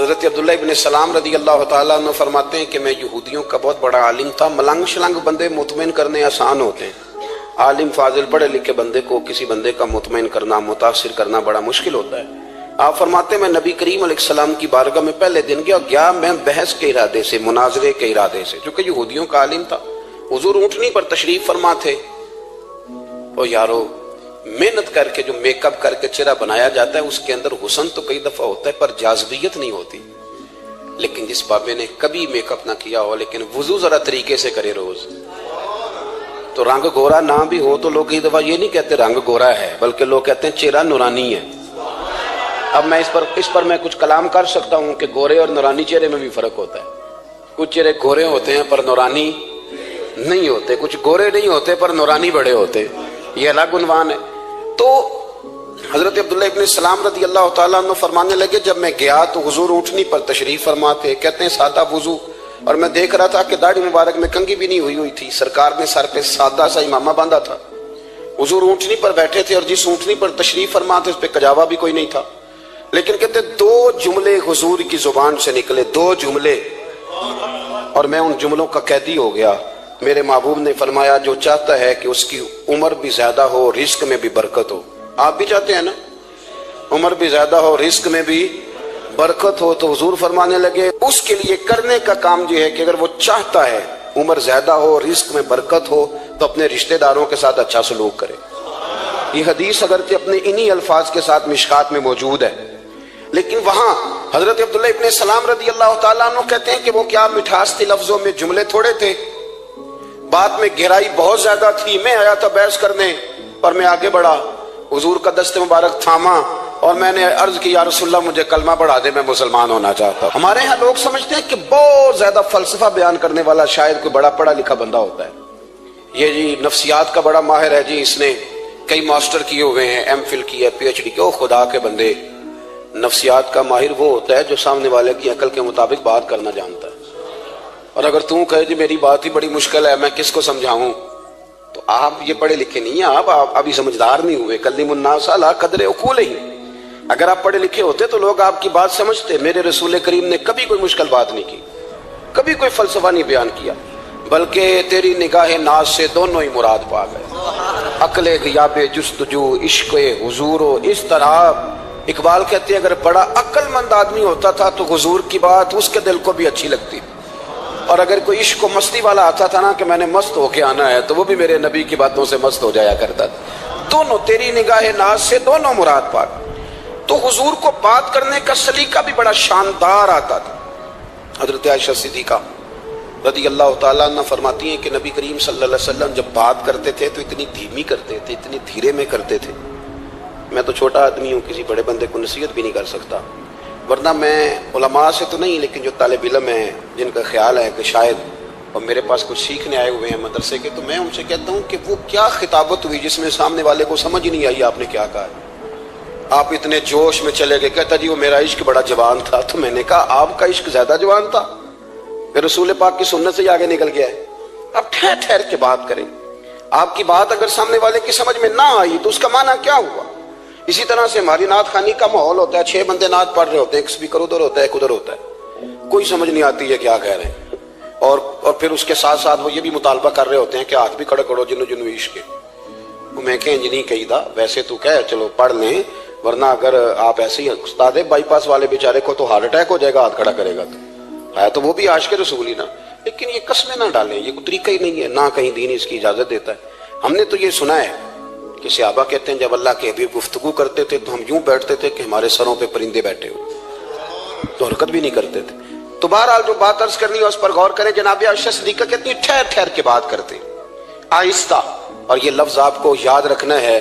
حضرت عبداللہ ابن سلام رضی اللہ تعالیٰ عنہ فرماتے ہیں کہ میں یہودیوں کا بہت بڑا عالم تھا. ملنگ شلنگ بندے مطمئن کرنے آسان ہوتے ہیں، عالم فاضل پڑھے لکھے بندے کو کسی بندے کا مطمئن کرنا، متاثر کرنا بڑا مشکل ہوتا ہے. آپ فرماتے ہیں میں نبی کریم علیہ السلام کی بارگاہ میں پہلے دن گیا میں بحث کے ارادے سے، مناظرے کے ارادے سے، چونکہ یہودیوں کا عالم تھا. حضور اونٹنی پر تشریف فرما تھے. او یارو، محنت کر کے جو میک اپ کر کے چہرہ بنایا جاتا ہے اس کے اندر حسن تو کئی دفعہ ہوتا ہے پر جاذبیت نہیں ہوتی. لیکن جس بابے نے کبھی میک اپ نہ کیا ہو لیکن وضو ذرا طریقے سے کرے روز، تو رنگ گورا نہ بھی ہو تو لوگ کئی دفعہ یہ نہیں کہتے رنگ گورا ہے، بلکہ لوگ کہتے ہیں چہرہ نورانی ہے. اب میں اس پر میں کچھ کلام کر سکتا ہوں کہ گورے اور نورانی چہرے میں بھی فرق ہوتا ہے. کچھ چہرے گورے ہوتے ہیں پر نورانی نہیں ہوتے، کچھ گورے نہیں ہوتے پر نورانی بڑے ہوتے، یہ الگ عنوان ہے. تو حضرت عبداللہ ابن سلام رضی اللہ تعالیٰ عنہ فرمانے لگے جب میں گیا تو حضور اونٹنی پر تشریف فرما تھے. کہتے ہیں سادہ وضو، اور میں دیکھ رہا تھا کہ داڑھی مبارک میں کنگھی بھی نہیں ہوئی تھی. سرکار نے سر پہ سادہ سا امامہ باندھا تھا. حضور اونٹنی پر بیٹھے تھے اور جس اونٹنی پر تشریف فرما تھے اس پہ کجاوا بھی کوئی نہیں تھا. لیکن کہتے دو جملے حضور کی زبان سے نکلے، دو جملے، اور میں ان جملوں کا قیدی ہو گیا. میرے محبوب نے فرمایا جو چاہتا ہے کہ اس کی عمر بھی زیادہ ہو، رزق میں بھی برکت ہو. آپ بھی چاہتے ہیں نا عمر بھی زیادہ ہو، رزق میں بھی برکت ہو، تو حضور فرمانے لگے اس کے لیے کرنے کا کام یہ ہے کہ اگر وہ چاہتا ہے عمر زیادہ ہو، رزق میں برکت ہو، تو اپنے رشتہ داروں کے ساتھ اچھا سلوک کرے. یہ حدیث اگرچہ اپنے انہی الفاظ کے ساتھ مشکات میں موجود ہے، لیکن وہاں حضرت عبداللہ ابن سلام رضی اللہ تعالیٰ عنہ کہتے ہیں کہ وہ کیا مٹھاس تھی لفظوں میں، جملے تھوڑے تھے، بات میں گہرائی بہت زیادہ تھی. میں آیا تھا بحث کرنے اور میں آگے بڑھا، حضور کا دست مبارک تھاما اور میں نے عرض کی یا رسول اللہ مجھے کلمہ پڑھا دے، میں مسلمان ہونا چاہتا ہوں. ہمارے ہاں لوگ سمجھتے ہیں کہ بہت زیادہ فلسفہ بیان کرنے والا شاید کوئی بڑا پڑھا لکھا بندہ ہوتا ہے. یہ جی نفسیات کا بڑا ماہر ہے جی، اس نے کئی ماسٹر کیے ہوئے ہیں، ایم فل کی ہے، پی ایچ ڈی کی. او خدا کے بندے، نفسیات کا ماہر وہ ہوتا ہے جو سامنے والے کی عقل کے مطابق بات کرنا جانتا ہے. اور اگر تم کہے جی میری بات ہی بڑی مشکل ہے، میں کس کو سمجھاؤں، تو آپ یہ پڑھے لکھے نہیں ہیں، آپ ابھی سمجھدار نہیں ہوئے. کلم الناس علی قدر عقولہم. اگر آپ پڑھے لکھے ہوتے تو لوگ آپ کی بات سمجھتے. میرے رسول کریم نے کبھی کوئی مشکل بات نہیں کی، کبھی کوئی فلسفہ نہیں بیان کیا، بلکہ تیری نگاہ ناز سے دونوں ہی مراد پا گئے. عقل غیاب جستجو، عشق حضور و اس طرح. اقبال کہتے ہیں اگر بڑا عقل مند آدمی ہوتا تھا تو حضور کی بات اس کے دل کو بھی اچھی لگتی، اور اگر کوئی عشق و مستی والا آتا تھا نا کہ میں نے مست ہو کے آنا ہے، تو وہ بھی میرے نبی کی باتوں سے مست ہو جایا کرتا تھا. دونوں تیری نگاہ ناز سے دونوں مراد پا گئے. تو حضور کو بات کرنے کا سلیقہ بھی بڑا شاندار آتا تھا. حضرت عائشہ صدیقہ رضی اللہ تعالیٰ عنہ فرماتی ہیں کہ نبی کریم صلی اللہ علیہ وسلم جب بات کرتے تھے تو اتنی دھیمی کرتے تھے، اتنی دھیرے میں کرتے تھے. میں تو چھوٹا آدمی ہوں، کسی بڑے بندے کو نصیحت بھی نہیں کر سکتا، ورنہ میں علماء سے تو نہیں، لیکن جو طالب علم ہیں جن کا خیال ہے کہ شاید اور میرے پاس کچھ سیکھنے آئے ہوئے ہیں مدرسے کے، تو میں ان سے کہتا ہوں کہ وہ کیا خطابت ہوئی جس میں سامنے والے کو سمجھ ہی نہیں آئی آپ نے کیا کہا ہے. آپ اتنے جوش میں چلے گئے، کہتا جی وہ میرا عشق بڑا جوان تھا. تو میں نے کہا آپ کا عشق زیادہ جوان تھا، پھر رسول پاک کی سنت سے ہی آگے نکل گیا ہے. اب ٹھہر ٹھہر کے بات کریں. آپ کی بات اگر سامنے والے کی سمجھ میں نہ آئی تو اس کا معنی کیا ہوا. اسی طرح سے ہماری نعت خوانی کا ماحول ہوتا ہے، 6 بندے نعت پڑھ رہے ہوتے ہیں، ایک اسپیکر ادھر ہوتا ہے ایک ادھر ہوتا ہے، کوئی سمجھ نہیں آتی ہے کیا کہہ رہے ہیں. اور پھر اس کے ساتھ ساتھ وہ یہ بھی مطالبہ کر رہے ہوتے ہیں کہ ہاتھ بھی کھڑے کرو جنو جنو عشق کے. میں کہ انج نہیں کہی دا، ویسے تو کہہ چلو پڑھ لیں، ورنہ اگر آپ ایسے ہی استاد بائی پاس والے بیچارے کو تو ہارٹ اٹیک ہو جائے گا ہاتھ کھڑا کرے گا، تو ہے تو وہ بھی عاشق رسول ہی نا. لیکن یہ قسمیں نہ ڈالیں، یہ کوئی طریقہ ہی نہیں ہے، نہ کہیں دین اس کی اجازت دیتا ہے. ہم نے تو یہ سنا ہے کہ صحابہ کہتے ہیں جب اللہ کے حبیب گفتگو کرتے تھے تو ہم یوں بیٹھتے تھے کہ ہمارے سروں پہ پرندے بیٹھے ہوئے، تو حرکت بھی نہیں کرتے تھے. تو بہرحال جو بات عرض کرنی ہے اس پر غور کریں. جناب عائشہ صدیقہ کہتی ہیں ٹھہر ٹھہر کے بات کرتے آہستہ، اور یہ لفظ آپ کو یاد رکھنا ہے.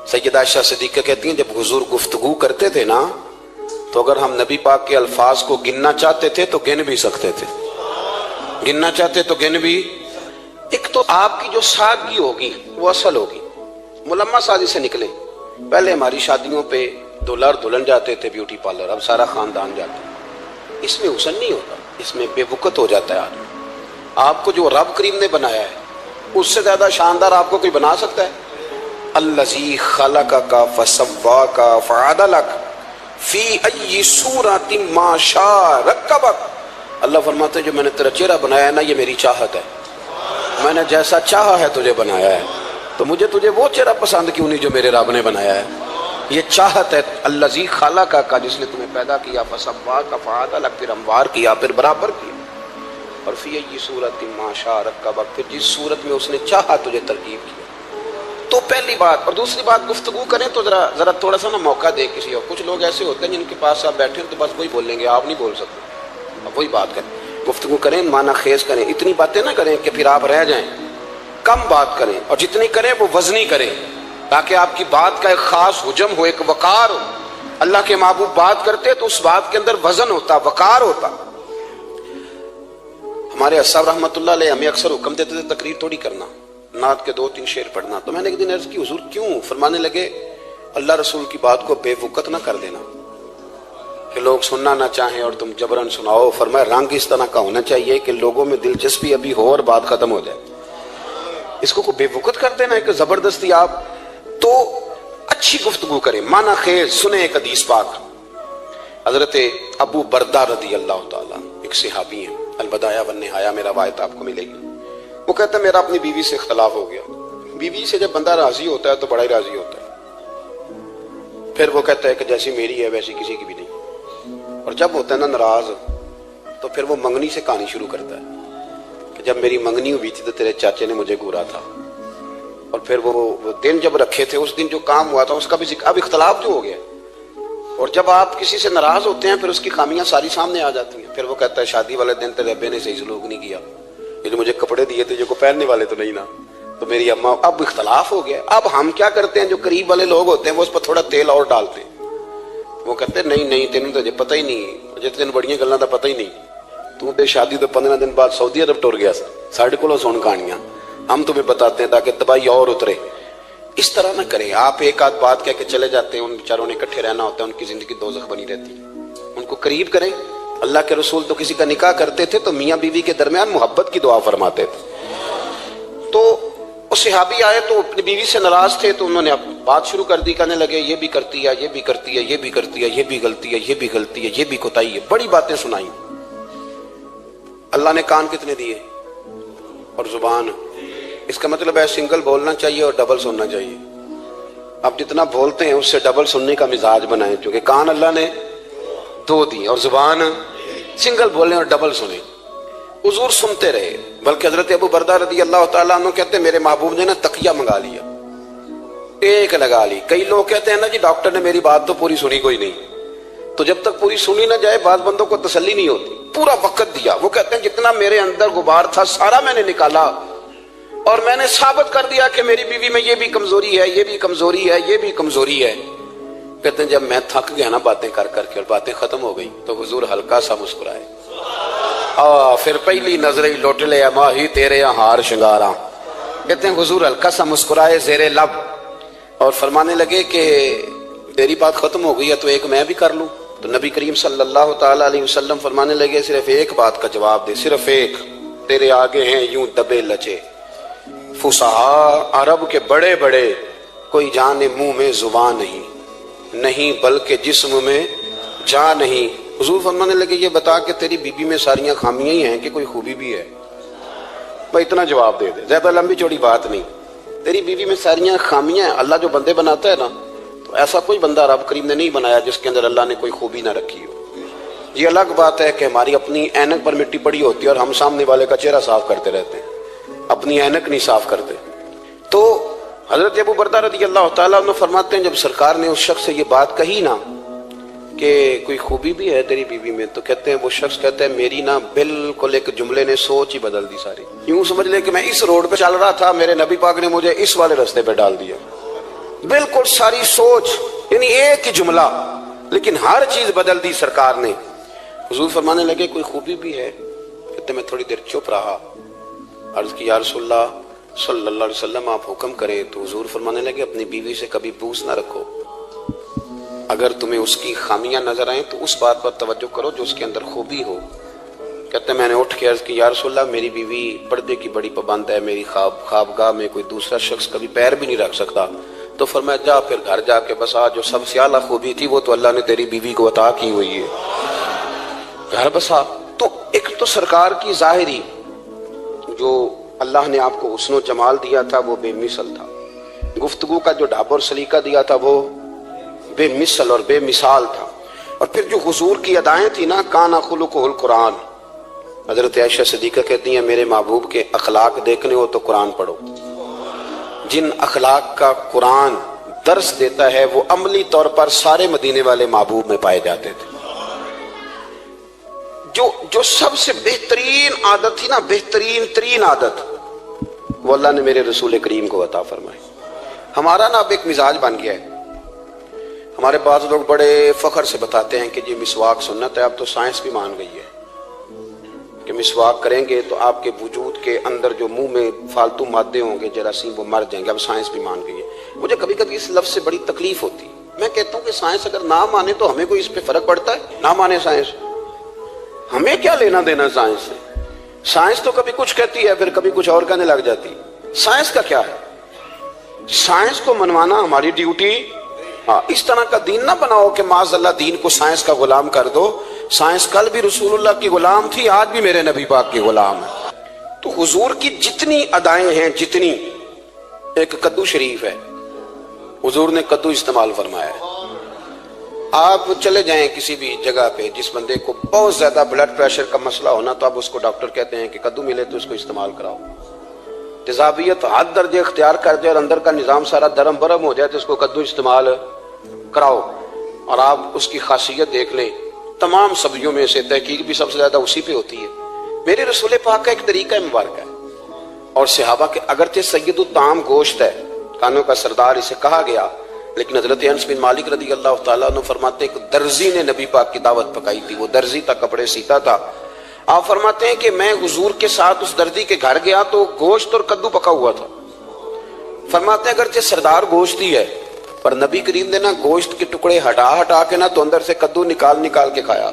سیدہ عائشہ صدیقہ کہتی ہیں جب حضور گفتگو کرتے تھے نا تو اگر ہم نبی پاک کے الفاظ کو گننا چاہتے تھے تو گن بھی سکتے تھے، گننا چاہتے تو گن بھی. ایک تو آپ کی جو سادگی ہوگی وہ اصل ہوگی، ملمہ سازی سے نکلے. پہلے ہماری شادیوں پہ دلہا اور دلہن جاتے تھے بیوٹی پارلر، اب سارا خاندان جاتا ہے. اس میں حسن نہیں ہوتا، اس میں بے وقت ہو جاتا ہے آدمی. آپ کو جو رب کریم نے بنایا ہے اس سے زیادہ شاندار آپ کو کوئی بنا سکتا ہے؟ الذی خلقک فسواک فعدلک فی ای صورت ما شاء رکبک، اللہ فرماتے ہیں جو میں نے تیرا چہرہ بنایا ہے نا یہ میری چاہت ہے، میں نے جیسا چاہا ہے تجھے بنایا ہے، تو مجھے تجھے وہ چہرہ پسند کیوں نہیں جو میرے رب نے بنایا ہے؟ یہ چاہت ہے الذی خلقک کا، جس نے تمہیں پیدا کیا، فسواک فعدلک، پھر ہموار کیا، پھر برابر کیا، اور فی ای صورت ما شاء رکبک، پھر جس صورت میں اس نے چاہا تجھے ترکیب کیا۔ تو پہلی بات، اور دوسری بات گفتگو کریں تو ذرا تھوڑا سا نا موقع دے کسی اور، کچھ لوگ ایسے ہوتے ہیں جن کے پاس آپ بیٹھے ہیں تو بس وہی بولیں گے، آپ نہیں بول سکتے، اب وہی بات کریں، گفتگو کریں، معنی خیز کریں، اتنی باتیں نہ کریں کہ پھر آپ رہ جائیں، کم بات کریں، اور جتنی کریں وہ وزنی کریں تاکہ آپ کی بات کا ایک خاص حجم ہو، ایک وقار ہو۔ اللہ کے محبوب بات کرتے تو اس بات کے اندر وزن ہوتا، وقار ہوتا۔ ہمارے اصحاب رحمۃ اللہ علیہ ہمیں اکثر حکم دیتے تھے تقریر تھوڑی کرنا، نعت کے 2-3 شعر پڑھنا، تو میں نے ایک دن عرض کی حضور کیوں؟ فرمانے لگے اللہ رسول کی بات کو بے وقت نہ کر دینا کہ لوگ سننا نہ چاہیں اور تم جبرن سناؤ، فرمایا رنگ اس طرح کا ہونا چاہیے کہ لوگوں میں دلچسپی ابھی ہو اور بات ختم ہو جائے، اس کو بے وقت کر دینا ہے کہ زبردستی آپ تو اچھی گفتگو کریں، معنی خیز سنیں۔ ایک حدیث پاک حضرت ابو بردہ رضی اللہ تعالیٰ ایک صحابی ہیں، البدایہ والنہایہ میں روایت آپ کو ملے گی، وہ کہتا ہے میرا اپنی بیوی سے اختلاف ہو گیا۔ بیوی سے جب بندہ راضی ہوتا ہے تو بڑا ہی راضی ہوتا ہے، پھر وہ کہتا ہے کہ جیسی میری ہے ویسی کسی کی بھی نہیں، اور جب ہوتا ہے نا ناراض تو پھر وہ منگنی سے کہانی شروع کرتا ہے کہ جب میری منگنی ہوئی تھی تو تیرے چاچے نے مجھے گھورا تھا، اور پھر وہ دن جب رکھے تھے اس دن جو کام ہوا تھا اس کا بھی ذکر، اب اختلاف جو ہو گیا، اور جب آپ کسی سے ناراض ہوتے ہیں پھر اس کی خامیاں ساری سامنے آ جاتی ہیں، پھر وہ کہتا ہے شادی والے دن تیرے ابے نے صحیح سلوک نہیں کیا، یہ جو مجھے کپڑے دیے تھے جو کو پہننے والے تو نہیں نا، تو میری اماں، اب اختلاف ہو گیا۔ اب ہم کیا کرتے ہیں، جو قریب والے لوگ ہوتے ہیں وہ اس پر تھوڑا تیل اور ڈالتے ہیں، وہ کہتے ہیں نہیں تینوں تو پتہ ہی نہیں، مجھے تین بڑیاں گلاں دا پتہ ہی نہیں، تو تے شادی تو 15 دن بعد سعودی عرب ٹر گیا، ساڈے کولوں سن کہانیاں، ہم تمہیں بتاتے ہیں تاکہ تباہی اور اترے۔ اس طرح نہ کریں، آپ ایک آدھ بات کہہ کے چلے جاتے ہیں، ان بیچاروں نے اکٹھے رہنا ہوتا ہے، ان کی زندگی دوزخ بنی رہتی ہے، ان کو قریب کریں۔ اللہ کے رسول تو کسی کا نکاح کرتے تھے تو میاں بیوی کے درمیان محبت کی دعا فرماتے تھے، تو وہ صحابی آئے تو اپنی بیوی سے ناراض تھے تو انہوں نے بات شروع کر دی، کہنے لگے یہ بھی کرتی ہے، یہ بھی کرتی ہے، یہ بھی کرتی ہے، یہ بھی غلطی ہے، یہ بھی غلطی ہے، یہ بھی کوتاہی ہے، بڑی باتیں سنائیں۔ اللہ نے کان کتنے دیے اور زبان، اس کا مطلب ہے سنگل بولنا چاہیے اور ڈبل سننا چاہیے۔ اب جتنا بولتے ہیں اس سے ڈبل سننے کا مزاج بنائیں، کیونکہ کان اللہ نے 2 دیے اور زبان سنگل بولیں اور ڈبل سنیں۔ حضور سنتے رہے، بلکہ حضرت ابو بردہ رضی اللہ تعالیٰ عنہ کہتے ہیں میرے محبوب نے نا تکیہ منگا لیا، ایک لگا لی۔ کئی لوگ کہتے ہیں نا جی ڈاکٹر نے میری بات تو پوری سنی کوئی نہیں، تو جب تک پوری سنی نہ جائے بعض بندوں کو تسلی نہیں ہوتی، پورا وقت دیا۔ وہ کہتے ہیں جتنا میرے اندر غبار تھا سارا میں نے نکالا اور میں نے ثابت کر دیا کہ میری بیوی میں یہ بھی کمزوری ہے، یہ بھی کمزوری ہے، یہ بھی کمزوری ہے۔ کہتے ہیں جب میں تھک گیا نا باتیں کر کر کے اور باتیں ختم ہو گئی تو حضور ہلکا سا مسکرائے، پھر پہلی نظر ہی لوٹ لے ماہی تیرے ہار شنگاراں۔ کہتے ہیں حضور ہلکا سا مسکرائے زیر لب اور فرمانے لگے کہ تیری بات ختم ہو گئی ہے تو ایک میں بھی کر لوں۔ تو نبی کریم صلی اللہ تعالی علیہ وسلم فرمانے لگے صرف ایک بات کا جواب دے، صرف ایک، تیرے آگے ہیں یوں دبے لچے فصحا عرب کے بڑے بڑے، کوئی جانے منہ میں زبان نہیں بلکہ جسم میں جان نہیں۔ حضور فرمانے لگے یہ بتا کہ تیری بیوی میں ساریاں خامیاں ہی ہیں کہ کوئی خوبی بھی ہے؟ بھائی اتنا جواب دے دے، زیادہ لمبی چوڑی بات نہیں، تیری بیوی میں ساریاں خامیاں ہیں۔ اللہ جو بندے بناتا ہے نا تو ایسا کوئی بندہ رب کریم نے نہیں بنایا جس کے اندر اللہ نے کوئی خوبی نہ رکھی ہو۔ یہ الگ بات ہے کہ ہماری اپنی اینک پر مٹی پڑی ہوتی ہے اور ہم سامنے والے کا چہرہ صاف کرتے رہتے ہیں، اپنی اینک نہیں صاف کرتے۔ تو حضرت ابو بردہ رضی اللہ تعالیٰ عنہ فرماتے ہیں جب سرکار نے اس شخص سے یہ بات کہی نا کہ کوئی خوبی بھی ہے تیری بیوی میں، تو کہتے ہیں وہ شخص کہتا ہے میری نا بالکل ایک جملے نے سوچ ہی بدل دی ساری۔ یوں سمجھ لے کہ میں اس روڈ پہ چل رہا تھا، میرے نبی پاک نے مجھے اس والے رستے پہ ڈال دیا، بالکل ساری سوچ، یعنی ایک ہی جملہ لیکن ہر چیز بدل دی سرکار نے۔ حضور فرمانے لگے کوئی خوبی بھی ہے؟ کہتے میں تھوڑی دیر چپ رہا، عرض کی یا رسول اللہ صلی اللہ علیہ وسلم آپ حکم کریں۔ تو حضور فرمانے لگے اپنی بیوی سے کبھی بغض نہ رکھو، اگر تمہیں اس کی خامیاں نظر آئیں تو اس بات پر توجہ کرو جو اس کے اندر خوبی ہو۔ کہتے ہیں میں نے اٹھ کے عرض کی یا رسول اللہ میری بیوی پردے کی بڑی پابند ہے، میری خوابگاہ میں کوئی دوسرا شخص کبھی پیر بھی نہیں رکھ سکتا۔ تو تو فرمایا جا پھر گھر جا کے بسا، جو سب سے اعلیٰ خوبی تھی وہ تو اللہ نے تیری بیوی کو عطا کی ہوئی ہے، گھر بسا۔ تو ایک تو سرکار کی ظاہری جو اللہ نے آپ کو حسن و جمال دیا تھا وہ بے مثل تھا، گفتگو کا جو ڈھاب اور سلیقہ دیا تھا وہ بے مثل اور بے مثال تھا، اور پھر جو حضور کی ادائیں تھی نا، کانا خلقہ القرآن۔ حضرت عائشہ صدیقہ کہتی ہیں میرے محبوب کے اخلاق دیکھنے ہو تو قرآن پڑھو، جن اخلاق کا قرآن درس دیتا ہے وہ عملی طور پر سارے مدینے والے محبوب میں پائے جاتے تھے۔ جو سب سے بہترین عادت تھی نا، بہترین ترین عادت، وہ اللہ نے میرے رسول کریم کو عطا فرمائی۔ ہمارا نا اب ایک مزاج بن گیا ہے، ہمارے بعض لوگ بڑے فخر سے بتاتے ہیں کہ جی مسواک سنت ہے، اب تو سائنس بھی مان گئی ہے کہ مسواک کریں گے تو آپ کے وجود کے اندر جو منہ میں فالتو مادے ہوں گے جراثیم وہ مر جائیں گے، اب سائنس بھی مان گئی ہے۔ مجھے کبھی کبھی اس لفظ سے بڑی تکلیف ہوتی ہے، میں کہتا ہوں کہ سائنس اگر نہ مانے تو ہمیں کوئی اس پہ فرق پڑتا ہے؟ نہ مانے سائنس، ہمیں کیا لینا دینا سائنس سے؟ سائنس تو کبھی کچھ کہتی ہے پھر کبھی کچھ اور کہنے لگ جاتی ہے، سائنس کا کیا ہے؟ سائنس کو منوانا ہماری ڈیوٹی۔ ہاں، اس طرح کا دین نہ بناؤ کہ معاذ اللہ دین کو سائنس کا غلام کر دو۔ سائنس کل بھی رسول اللہ کی غلام تھی، آج بھی میرے نبی پاک کی غلام ہے۔ تو حضور کی جتنی ادائیں ہیں، جتنی، ایک کدو شریف ہے، حضور نے کدو استعمال فرمایا ہے۔ آپ چلے جائیں کسی بھی جگہ پہ، جس بندے کو بہت زیادہ بلڈ پریشر کا مسئلہ ہونا تو اب اس کو ڈاکٹر کہتے ہیں کہ کدو ملے تو اس کو استعمال کراؤ۔ تیزابیت حد درجے اختیار کر جائے اور اندر کا نظام سارا درم برم ہو جائے تو اس کو کدو استعمال کراؤ، اور آپ اس کی خاصیت دیکھ لیں۔ تمام سبزیوں میں سے تحقیق بھی سب سے زیادہ اسی پہ ہوتی ہے۔ میرے رسول پاک کا ایک طریقہ مبارک ہے، اور صحابہ کے اگرچہ سید الطعام گوشت ہے، کانوں کا سردار اسے کہا گیا، لیکن حضرت انس بن مالک رضی اللہ تعالیٰ عنہ فرماتے ہیں کہ درزی نے نبی پاک کی دعوت پکائی تھی، وہ درزی تھا، کپڑے سیتا تھا۔ آپ فرماتے ہیں کہ میں حضور کے ساتھ اس درزی کے گھر گیا تو گوشت اور کدو پکا ہوا تھا۔ فرماتے ہیں اگرچہ سردار گوشت ہی ہے پر نبی کریم نے نا گوشت کے ٹکڑے ہٹا کے نا تو اندر سے کدو نکال کے کھایا۔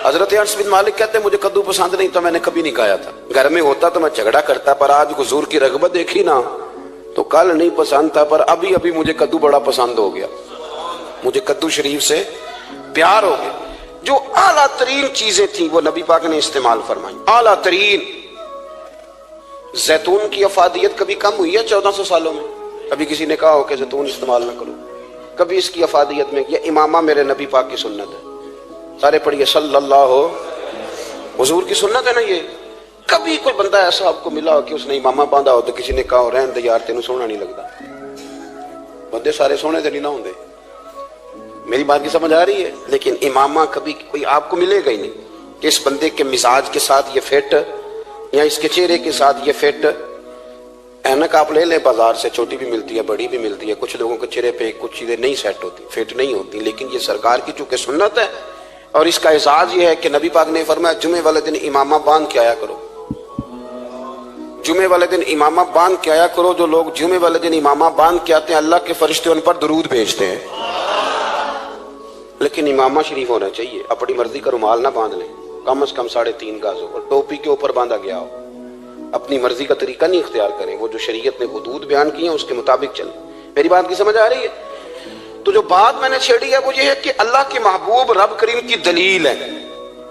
حضرت انس بن مالک کہتے ہیں مجھے کدو پسند نہیں تو میں نے کبھی نہیں کھایا تھا، گھر میں ہوتا تو میں جھگڑا کرتا، پر آج حضور کی رغبت دیکھی نا تو کل نہیں پسند تھا پر ابھی مجھے کدو بڑا پسند ہو گیا، مجھے کدو شریف سے پیار ہو گیا۔ جو اعلیٰ ترین چیزیں تھیں وہ نبی پاک نے استعمال فرمائی، اعلیٰ ترین۔ زیتون کی افادیت کبھی کم ہوئی ہے 1400 سالوں میں؟ کبھی کسی نے کہا ہو کہ زیتون استعمال نہ کرو؟ کبھی اس کی افادیت میں، یہ امامہ میرے نبی پاک کی سنت ہے، سارے پڑھیے صلی اللہ، حضور کی سنت ہے نا یہ۔ کبھی کوئی بندہ ایسا آپ کو ملا ہو کہ اس نے امامہ باندھا ہو تو کسی نے کہا رہن دے یار تینوں سونا نہیں لگتا؟ بندے سارے سونے دے نہیں نہ ہوندے، میری بات کی سمجھ آ رہی ہے؟ لیکن امامہ کبھی کوئی آپ کو ملے گا ہی نہیں کہ اس بندے کے مزاج کے ساتھ یہ فٹ، یا اس کے چہرے کے ساتھ یہ فٹ۔ اینک آپ لے لیں بازار سے، چھوٹی بھی ملتی ہے بڑی بھی ملتی ہے، کچھ لوگوں کے چہرے پہ کچھ چیزیں نہیں سیٹ ہوتی، فٹ نہیں ہوتی، لیکن یہ سرکار کی چونکہ سنت ہے، اور اس کا اعزاز یہ ہے کہ نبی پاک نے فرمایا جمعے والے دن امامہ باندھ کے آیا کرو، جمعے والے دن امامہ باندھ کے آیا کرو۔ جو لوگ جمعے والے دن امامہ باندھ کے آتے ہیں اللہ کے فرشتے ان پر درود بھیجتے ہیں۔ لیکن امامہ شریف ہونا چاہیے، اپنی مرضی کا رومال نہ باندھ لیں، کم از کم 3.5 گز ہو، اور ٹوپی کے اوپر باندھا گیا ہو۔ اپنی مرضی کا طریقہ نہیں اختیار کریں، وہ جو شریعت نے حدود بیان کی ہیں اس کے مطابق چلیں۔ میری بات کی سمجھ آ رہی ہے؟ تو جو بات میں نے چھیڑی ہے وہ یہ ہے کہ اللہ کے محبوب رب کریم کی دلیل ہے۔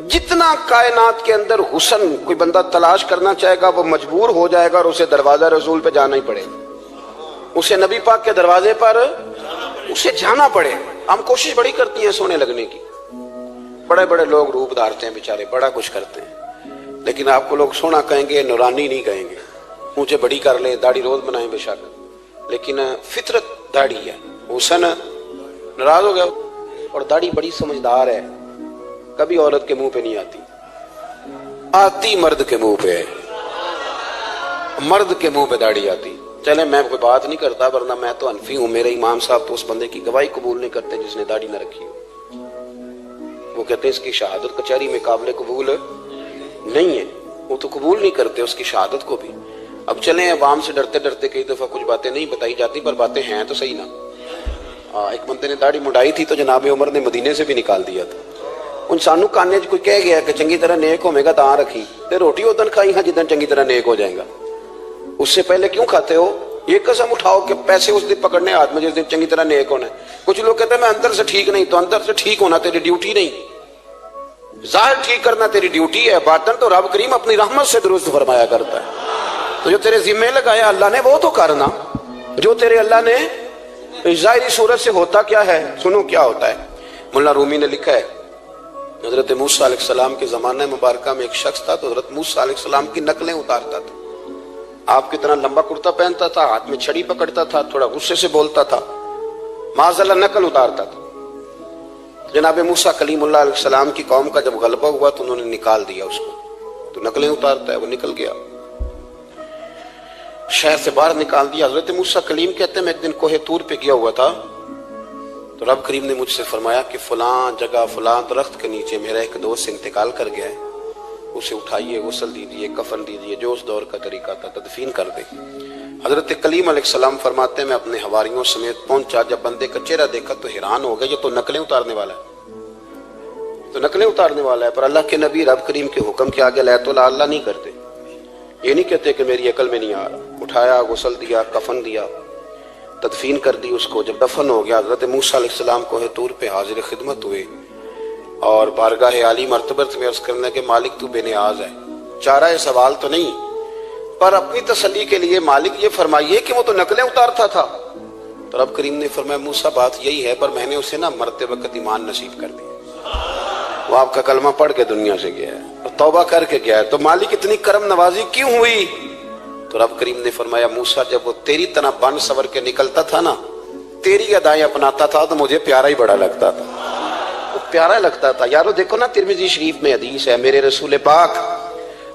جتنا کائنات کے اندر حسن کوئی بندہ تلاش کرنا چاہے گا وہ مجبور ہو جائے گا اور اسے دروازہ رسول پہ جانا ہی پڑے گا، اسے نبی پاک کے دروازے پر اسے جانا پڑے۔ ہم کوشش بڑی کرتی ہیں سونے لگنے کی، بڑے بڑے لوگ روپ دھارتے ہیں بیچارے، بڑا کچھ کرتے ہیں، لیکن آپ کو لوگ سونا کہیں گے، نورانی نہیں کہیں گے۔ مجھے بڑی کر لیں، داڑھی روز بنائیں بے شک، لیکن فطرت داڑھی ہے، حسن ناراض ہو گیا۔ اور داڑھی بڑی سمجھدار ہے، کبھی عورت کے منہ پہ نہیں آتی، آتی مرد کے منہ پہ، مرد کے منہ پہ داڑھی آتی۔ چلے میں کوئی بات نہیں کرتا ورنہ میں تو حنفی ہوں، میرے امام صاحب تو اس بندے کی گواہی قبول نہیں کرتے جس نے داڑھی نہ رکھی ہو، وہ کہتے ہیں اس کی شہادت کچہری میں قابل قبول نہیں ہے، وہ تو قبول نہیں کرتے اس کی شہادت کو بھی۔ اب چلیں عوام سے ڈرتے ڈرتے کئی دفعہ کچھ باتیں نہیں بتائی جاتی پر باتیں ہیں تو صحیح نا۔ ایک بندے نے داڑھی مڈائی تھی تو جناب عمر نے مدینے سے بھی نکال دیا تھا۔ انسانوں کانے کوئی کہہ گیا کہ چنگی طرح نیک ہوے گا تاں رکھی تے روٹی ادن کھائی ہاں جدن چنگی طرح نیک ہو جائے گا، اس سے پہلے کیوں کھاتے ہو؟ یہ قسم اٹھاؤ کہ پیسے اس دن پکڑنے ہاتھ میں جس دن چنگی طرح نیک ہونا ہے. کچھ لوگ کہتے ہیں میں اندر سے ٹھیک نہیں. تو اندر سے ٹھیک ہونا تیری ڈیوٹی نہیں, ظاہر ٹھیک کرنا تیری ڈیوٹی ہے, باطن تو رب کریم اپنی رحمت سے درست فرمایا کرتا ہے. تو جو تیرے ذمہ لگایا اللہ نے وہ تو کرنا. جو تیرے اللہ نے ظاہری صورت سے ہوتا کیا ہے, سنو کیا ہوتا ہے. مولانا رومی نے لکھا ہے حضرت موسیٰ علیہ السلام کے زمانہ مبارکہ میں ایک شخص تھا تو حضرت موسیٰ علیہ السلام کی نقلیں اتارتا تھا. آپ کی طرح لمبا کرتا پہنتا تھا, ہاتھ میں چھڑی پکڑتا تھا, تھوڑا غصے سے بولتا تھا, معاذ اللہ نقل اتارتا تھا. جناب موسیٰ کلیم اللہ علیہ السلام کی قوم کا جب غلبہ ہوا تو انہوں نے نکال دیا اس کو. تو نقلیں اتارتا ہے, وہ نکل گیا, شہر سے باہر نکال دیا. حضرت موسیٰ کلیم کہتے ہیں میں ایک دن کوہ طور پہ گیا ہوا تھا تو رب کریم نے مجھ سے فرمایا کہ فلاں جگہ فلاں درخت کے نیچے میرا ایک دوست انتقال کر گیا ہے, اسے اٹھائیے, غسل دیجیے, کفن دیجیے, جو اس دور کا طریقہ تھا, تدفین کر دے. حضرت کلیم علیہ السلام فرماتے ہیں میں اپنے حواریوں سمیت پہنچا, جب بندے کا چہرہ دیکھا تو حیران ہو گیا, یہ تو نقلیں اتارنے والا ہے, تو نقلیں اتارنے والا ہے. پر اللہ کے نبی رب کریم کے حکم کے آگے لایت اللہ نہیں کرتے. یہ نہیں کہتے کہ میری عقل میں نہیں آ رہا. اٹھایا, غسل دیا, کفن دیا, تدفین کر دی اس کو. جب دفن ہو گیا حضرت موسیٰ علیہ السلام کوہ طور پہ حاضر خدمت ہوئے اور بارگاہ عالی مرتبت میں عرض کرنے کہ مالک تو بے نیاز ہے, چارہ سوال تو نہیں, پر اپنی تسلی کے لیے مالک یہ فرمائیے کہ وہ تو نقلیں اتارتا تھا. تو رب کریم نے فرمایا موسیٰ بات یہی ہے, پر میں نے اسے نا مرتے وقت ایمان نصیب کر دیا. وہ آپ کا کلمہ پڑھ کے دنیا سے گیا ہے اور توبہ کر کے گیا ہے, تو مالک اتنی کرم نوازی کیوں ہوئی؟ تو رب کریم نے فرمایا موسیٰ جب وہ تیری طرح بن سور کے نکلتا تھا نا, تیری ادائیں اپناتا تھا تو مجھے پیارا ہی بڑا لگتا تھا, وہ پیارا لگتا تھا. یارو دیکھو نا ترمذی شریف میں حدیث ہے, میرے رسول پاک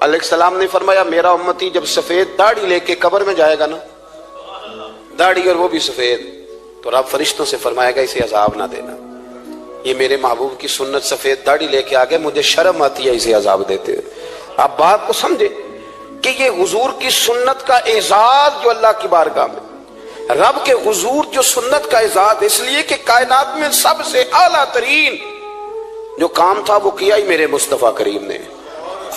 علیہ السلام نے فرمایا میرا امتی جب سفید داڑھی لے کے قبر میں جائے گا نا, داڑھی اور وہ بھی سفید, تو رب فرشتوں سے فرمائے گا اسے عذاب نہ دینا, یہ میرے محبوب کی سنت سفید داڑھی لے کے آگے, مجھے شرم آتی ہے اسے عذاب دیتے. آپ بات کو سمجھے کہ یہ حضور کی سنت کا اعزاز جو اللہ کی بارگاہ میں, رب کے حضور جو سنت کا اعزاز اس لیے کہ کائنات میں سب سے اعلیٰ ترین جو کام تھا وہ کیا ہی میرے مصطفیٰ کریم نے.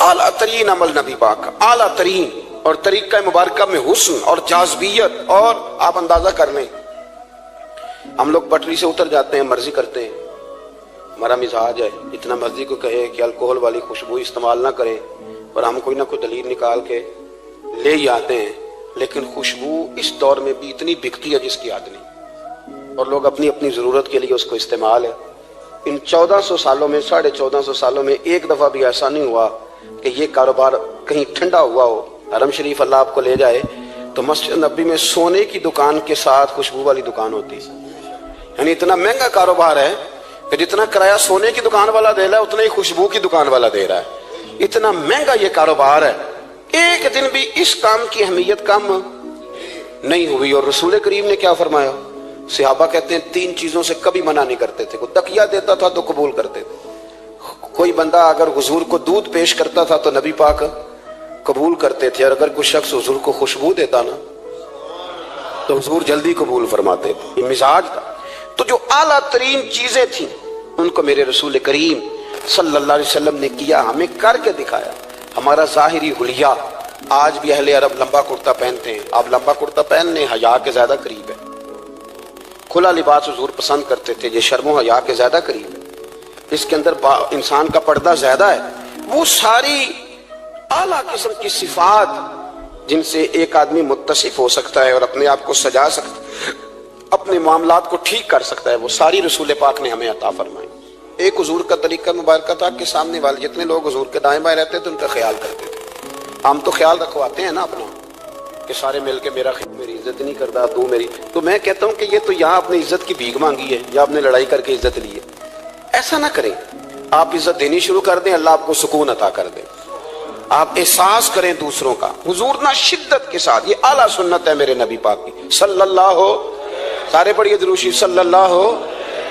اعلیٰ ترین عمل نبی پاک کا, اعلیٰ ترین, اور طریقہ مبارکہ میں حسن اور جاذبیت. اور آپ اندازہ کر لیں ہم لوگ پٹری سے اتر جاتے ہیں, مرضی کرتے ہیں, ہمارا مزاج ہے اتنا مرضی کو کہے کہ الکوہل والی خوشبو استعمال نہ کریں, پر ہم کوئی نہ کوئی دلیل نکال کے لے ہی آتے ہیں. لیکن خوشبو اس دور میں بھی اتنی بکتی ہے جس کی حد نہیں, اور لوگ اپنی اپنی ضرورت کے لیے اس کو استعمال ہے. ان 1400 سالوں میں 1450 سالوں میں ایک دفعہ بھی ایسا نہیں ہوا کہ یہ کاروبار کہیں ٹھنڈا ہوا ہو. حرم شریف اللہ آپ کو لے جائے تو مسجد نبی میں سونے کی دکان کے ساتھ خوشبو والی دکان ہوتی, یعنی اتنا مہنگا کاروبار ہے کہ جتنا کرایہ سونے کی دکان والا دے رہا ہے اتنا ہی خوشبو کی دکان والا دے رہا ہے. اتنا مہنگا یہ کاروبار ہے. ایک دن بھی اس کام کی اہمیت کم نہیں ہوئی. اور رسول کریم نے کیا فرمایا, صحابہ کہتے ہیں 3 چیزوں سے کبھی منع نہیں کرتے تھے. کوئی تکیہ دیتا تھا تو قبول کرتے تھے, کوئی بندہ اگر حضور کو دودھ پیش کرتا تھا تو نبی پاک قبول کرتے تھے, اور اگر کوئی شخص حضور کو خوشبو دیتا نا تو حضور جلدی قبول فرماتے تھے. یہ مزاج تھا. تو جو اعلیٰ ترین چیزیں تھیں ان کو میرے رسول کریم صلی اللہ علیہ وسلم نے کیا, ہمیں کر کے دکھایا. ہمارا ظاہری حلیہ آج بھی اہل عرب لمبا کرتا پہنتے ہیں. آپ لمبا کرتا پہننے حیا کے زیادہ قریب ہے. کھلا لباس حضور پسند کرتے تھے, یہ شرم و حیا کے زیادہ قریب ہے. اس کے اندر انسان کا پردہ زیادہ ہے. وہ ساری اعلیٰ قسم کی صفات جن سے ایک آدمی متصف ہو سکتا ہے اور اپنے آپ کو سجا سکتا ہے, اپنے معاملات کو ٹھیک کر سکتا ہے, وہ ساری رسول پاک نے ہمیں عطا فرمائی. ایک حضور کا طریقہ مبارکہ تھا کہ سامنے والے جتنے لوگ حضور کے دائیں بائیں رہتے تھے ان کا خیال کرتے تھے. ہم تو خیال رکھواتے ہیں نا اپنا کہ سارے مل کے میری عزت نہیں کرتا, تو میری. تو میں کہتا ہوں کہ یہ تو یہاں اپنی عزت کی بھیک مانگی ہے یا اپنے لڑائی کر کے عزت لی ہے. ایسا نہ کریں, آپ عزت دینی شروع کر دیں, اللہ آپ کو سکون عطا کر دے. آپ احساس کریں دوسروں کا. حضور نہ شدت کے ساتھ, یہ اعلیٰ سنت ہے میرے نبی پاک کی صلی اللہ ہو, سارے پڑھیے درود شریف صلی اللہ ہو,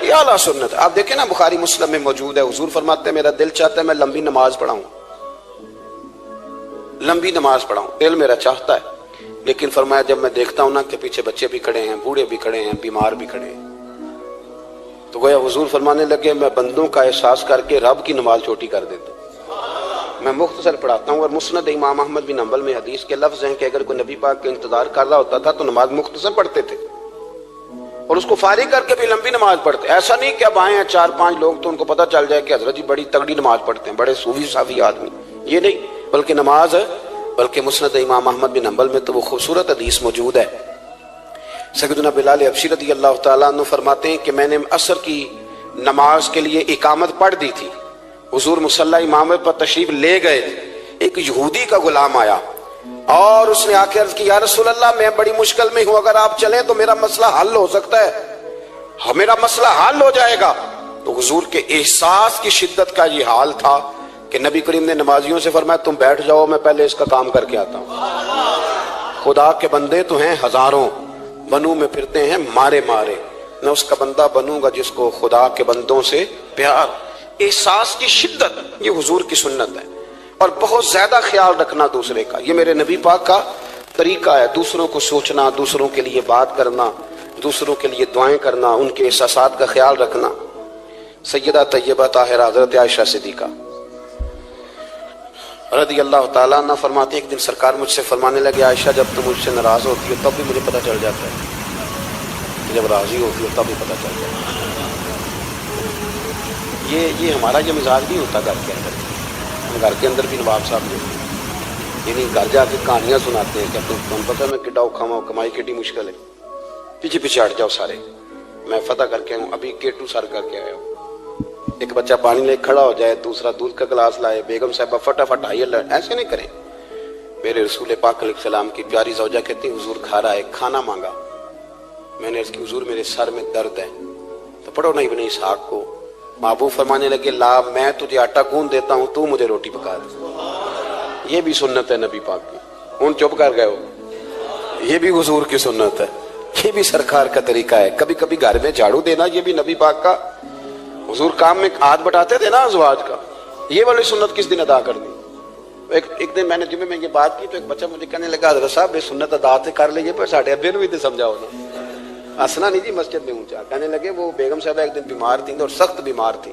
یہ اعلیٰ سنت. آپ دیکھیں نا بخاری مسلم میں موجود ہے, حضور فرماتے ہیں میرا دل چاہتا ہے میں لمبی نماز پڑھاؤں, لمبی نماز پڑھاؤں, دل میرا چاہتا ہے. لیکن فرمایا جب میں دیکھتا ہوں نا کہ پیچھے بچے بھی کھڑے ہیں, بوڑھے بھی کھڑے ہیں, بیمار بھی کھڑے ہیں, تو گویا حضور فرمانے لگے میں بندوں کا احساس کر کے رب کی نماز چھوٹی کر دیتا ہوں. میں مختصر پڑھاتا ہوں. اور مسند امام احمد بن حنبل میں حدیث کے لفظ ہیں کہ اگر کوئی نبی پاک کا انتظار کر رہا ہوتا تھا تو نماز مختصر پڑھتے تھے اور اس کو فارغ کر کے بھی لمبی نماز پڑھتے. ایسا نہیں کہ اب آئے ہیں 4-5 لوگ تو ان کو پتہ چل جائے کہ حضرت جی بڑی تگڑی نماز پڑھتے ہیں, بڑے صوفی صافی آدمی, یہ نہیں, بلکہ نماز ہے. بلکہ مسند امام احمد بن حنبل میں تو وہ خوبصورت حدیث موجود ہے. سیدنا بلال حبشی رضی اللہ تعالیٰ عنہ فرماتے ہیں کہ میں نے عصر کی نماز کے لیے اقامت پڑھ دی تھی, حضور مصلی امامت پر تشریف لے گئے, ایک یہودی کا غلام آیا اور اس نے آ کے عرض کی یا رسول اللہ میں بڑی مشکل میں ہوں, اگر آپ چلیں تو میرا مسئلہ حل ہو سکتا ہے, میرا مسئلہ حل ہو جائے گا. تو حضور کے احساس کی شدت کا یہ حال تھا کہ نبی کریم نے نمازیوں سے فرمایا تم بیٹھ جاؤ, میں پہلے اس کا کام کر کے آتا ہوں. خدا کے بندے تو ہیں ہزاروں, بنو میں پھرتے ہیں مارے مارے, میں اس کا بندہ بنوں گا جس کو خدا کے بندوں سے پیار. احساس کی شدت یہ حضور کی سنت ہے, اور بہت زیادہ خیال رکھنا دوسرے کا, یہ میرے نبی پاک کا طریقہ ہے. دوسروں کو سوچنا, دوسروں کے لیے بات کرنا, دوسروں کے لیے دعائیں کرنا, ان کے احساسات کا خیال رکھنا. سیدہ طیبہ طاہرہ حضرت عائشہ صدیقہ رضی اللہ تعالیٰ عنہ فرماتے ایک دن سرکار مجھ سے فرمانے لگے عائشہ جب تم مجھ سے ناراض ہوتی ہو تب بھی مجھے پتہ چل جاتا ہے, جب راضی ہوتی ہو تب بھی پتہ چل جاتا ہے. یہ ہمارا یہ مزاج نہیں ہوتا گھر کے اندر. گھر کے اندر بھی نواب صاحب جو یعنی گھر جا کے کہانیاں سناتے ہیں کہ تم پتہ میں کڈا اوکھا ہوں, کمائی کیڈی مشکل ہے, پیچھے پیچھے ہٹ جاؤ سارے, میں فتح کر کے ہوں, ابھی کیٹو سر کر کے آیا ہوں. ایک بچہ پانی لے کھڑا ہو جائے, دوسرا دودھ کا گلاس لائے, بیگم صاحبہ فٹافٹ آئیے, ایسے نہیں کریں. میرے رسول پاک علیہ السلام کی پیاری زوجہ کہتی حضور کھا رہا ہے, کھانا مانگا. میں نے عرض کی حضور میرے سر میں درد ہے. تو پڑھو نا ابن اسحاق کو. محبوب فرمانے لگے لا میں تجھے آٹا گوندھ دیتا ہوں, تو مجھے روٹی پکا دے. یہ بھی سنت ہے نبی پاک کی. ہوں چپ کر گئے ہو, یہ بھی حضور کی سنت ہے, یہ بھی سرکار کا طریقہ ہے. کبھی کبھی گھر میں جھاڑو دینا یہ بھی نبی پاک کا. حضور کام میں ہاتھ بٹاتے تھے نا ازواج کا, یہ والی سنت کس دن ادا کر دی. ایک دن میں نے جمعے میں یہ بات کی تو ایک بچہ مجھے کہنے لگا حضرت صاحب یہ سنت ادا تے کر لیجیے پر ساڈے ابے نوں بھی تے سمجھاؤ نا. ہنسنا نہیں جی مسجد میں اونچا. کہنے لگے وہ بیگم صاحبہ ایک دن بیمار تھیں اور سخت بیمار تھی,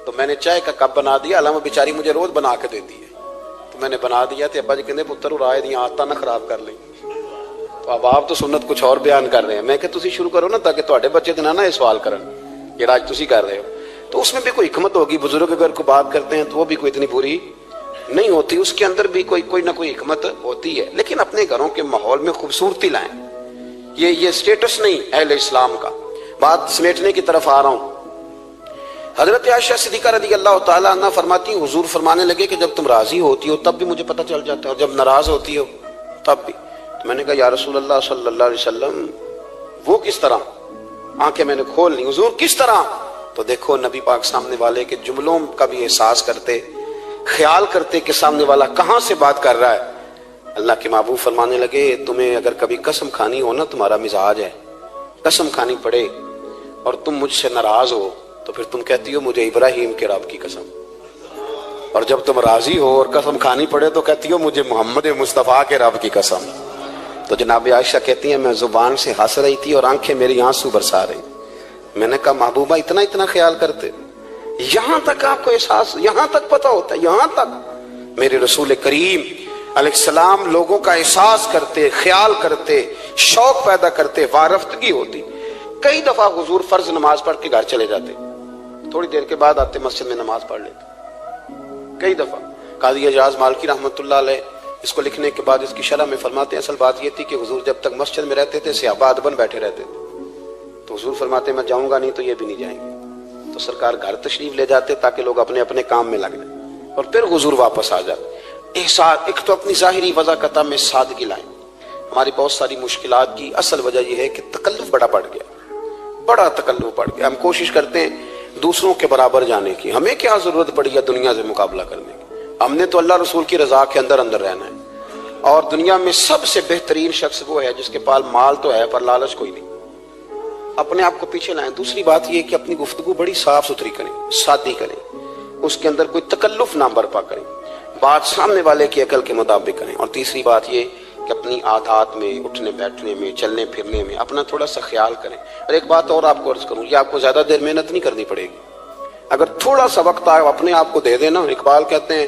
تو میں نے چائے کا کپ بنا دیا, حالانکہ بیچاری مجھے روز بنا کے دیتی ہے, تو میں نے بنا دیا تو ابا جی کہنے پتر رائے دیا آتا نہ خراب کر لیں. تو اب آپ تو سنت کچھ اور بیان کر رہے ہیں. میں کہ تسی شروع کرو نا تاکہ تواڈے بچے تے نہ یہ سوال کرن یہ آج تسی کر رہے ہو. تو اس میں بھی کوئی حکمت ہوگی. بزرگ اگر کو بات کرتے ہیں تو وہ بھی کوئی اتنی بری نہیں ہوتی, اس کے اندر بھی کوئی نہ کوئی حکمت ہوتی ہے. لیکن اپنے گھروں کے ماحول میں خوبصورتی لائیں. یہ سٹیٹس نہیں اہل اسلام کا. بات سمیٹنے کی طرف آ رہا ہوں. حضرت عائشہ صدیقہ رضی اللہ تعالیٰ عنہ فرماتی ہیں حضور فرمانے لگے کہ جب تم راضی ہوتی ہو تب بھی مجھے پتہ چل جاتا ہے, اور جب ناراض ہوتی ہو تب بھی. تو میں نے کہا یا رسول اللہ صلی اللہ علیہ وسلم وہ کس طرح. آنکھیں میں نے کھول لی, حضور کس طرح. تو دیکھو نبی پاک سامنے والے کے جملوں کا بھی احساس کرتے, خیال کرتے کہ سامنے والا کہاں سے بات کر رہا ہے. اللہ کے محبوب فرمانے لگے تمہیں اگر کبھی قسم کھانی ہو نا, تمہارا مزاج ہے قسم کھانی پڑے اور تم مجھ سے ناراض ہو تو پھر تم کہتی ہو مجھے ابراہیم کے رب کی قسم, اور جب تم راضی ہو اور قسم کھانی پڑے تو کہتی ہو مجھے محمد مصطفیٰ کے رب کی قسم. تو جناب عائشہ کہتی ہیں میں زبان سے ہنس رہی تھی اور آنکھیں میری آنسو برسا رہی. میں نے کہا محبوبہ اتنا خیال کرتے, یہاں تک آپ کو احساس, یہاں تک پتہ ہوتا ہے, یہاں تک. میرے رسول کریم علیہ السلام لوگوں کا احساس کرتے, خیال کرتے, شوق پیدا کرتے, وارفتگی ہوتی. کئی دفعہ حضور فرض نماز پڑھ کے گھر چلے جاتے, تھوڑی دیر کے بعد آتے مسجد میں نماز پڑھ لیتے. کئی دفعہ قاضی اعجاز مالکی رحمۃ اللہ علیہ اس کو لکھنے کے بعد اس کی شرح میں فرماتے ہیں اصل بات یہ تھی کہ حضور جب تک مسجد میں رہتے تھے صحابہ ادباً بیٹھے رہتے تھے, تو حضور فرماتے میں جاؤں گا نہیں تو یہ بھی نہیں جائیں گے. تو سرکار گھر تشریف لے جاتے تاکہ لوگ اپنے اپنے کام میں لگ جائیں, اور پھر حضور واپس آ جاتے. احساس ایک تو اپنی ظاہری وضاحت میں سادگی لائیں. ہماری بہت ساری مشکلات کی اصل وجہ یہ ہے کہ تکلف بڑا بڑھ گیا, بڑا تکلف بڑھ گیا. ہم کوشش کرتے ہیں دوسروں کے برابر جانے کی, ہمیں کیا ضرورت پڑی ہے دنیا سے مقابلہ کرنے کی. ہم نے تو اللہ رسول کی رضا کے اندر رہنا ہے, اور دنیا میں سب سے بہترین شخص وہ ہے جس کے پاس مال تو ہے پر لالچ کوئی نہیں. اپنے آپ کو پیچھے لائیں. دوسری بات یہ کہ اپنی گفتگو بڑی صاف ستھری کریں, سادی کریں, اس کے اندر کوئی تکلف نہ برپا کریں, بات سامنے والے کی عقل کے مطابق کریں. اور تیسری بات یہ کہ اپنی عادات میں, اٹھنے بیٹھنے میں, چلنے پھرنے میں اپنا تھوڑا سا خیال کریں. اور ایک بات اور آپ کو عرض کروں, یہ آپ کو زیادہ دیر محنت نہیں کرنی پڑے گی. اگر تھوڑا سا وقت آئے اپنے آپ کو دے دینا. اقبال کہتے ہیں